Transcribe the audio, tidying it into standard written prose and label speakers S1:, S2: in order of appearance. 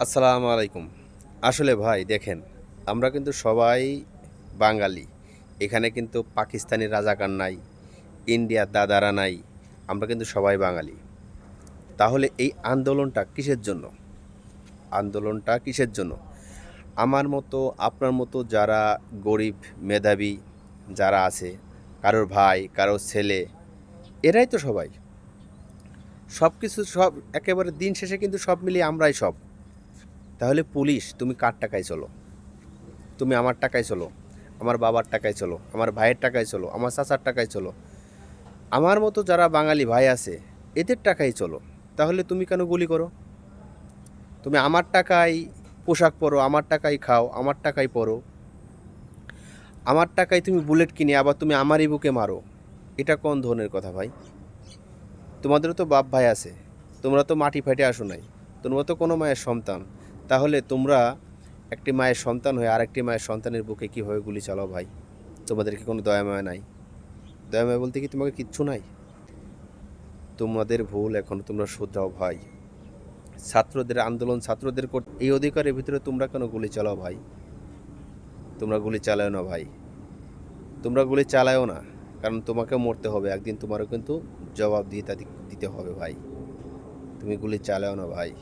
S1: আসসালামু আলাইকুম। আসলে ভাই দেখেন, আমরা কিন্তু সবাই বাঙালি। এখানে কিন্তু পাকিস্তানি রাজাকার নাই, ইন্ডিয়ার দাদারা নাই। আমরা কিন্তু সবাই বাঙালি। তাহলে এই আন্দোলনটা কিসের জন্য? আন্দোলনটা কিসের জন্য? আমার মতো, আপনার মতো যারা গরিব, মেধাবী যারা আছে, কারোর ভাই, কারোর ছেলে, এরাই তো সবাই। সব একেবারে দিন শেষে কিন্তু সব মিলিয়ে আমরাই সব। তাহলে পুলিশ, তুমি কার টাকায় চলো? তুমি আমার টাকায় চলো, আমার বাবার টাকায় চলো, আমার ভাইয়ের টাকায় চলো, আমার চাচার টাকায় চলো, আমার মতো যারা বাঙালি ভাই আছে এদের টাকায় চলো। তাহলে তুমি কেন গুলি করো? তুমি আমার টাকায় পোশাক পরো, আমার টাকায় খাও, আমার টাকায় পরো, আমার টাকায় তুমি বুলেট কিনে আবার তুমি আমারই বুকে মারো। এটা কোন ধরনের কথা ভাই? তোমাদেরও তো বাপ ভাই আছে, তোমরা তো মাটি ফাটে আসো নাই, তোমরা তো কোনো মায়ের সন্তান। তাহলে তোমরা একটি মায়ের সন্তান হয়ে আরেকটি মায়ের সন্তানের বুকে কীভাবে গুলি চালাও ভাই? তোমাদের কি কোনো দয়া মায়া নাই? দয়া মায়া বলতে কি তোমাকে কিচ্ছু নাই? তোমাদের ভুল এখন তোমরা শুধরাও ভাই। ছাত্রদের আন্দোলন, ছাত্রদের এই অধিকারের ভিতরে তোমরা কেন গুলি চালাও ভাই? তোমরা গুলি চালাও না ভাই, তোমরা গুলি চালাও না। কারণ তোমাকেও মরতে হবে একদিন, তোমারও কিন্তু জবাব দিতে হবে ভাই। তুমি গুলি চালাও না ভাই।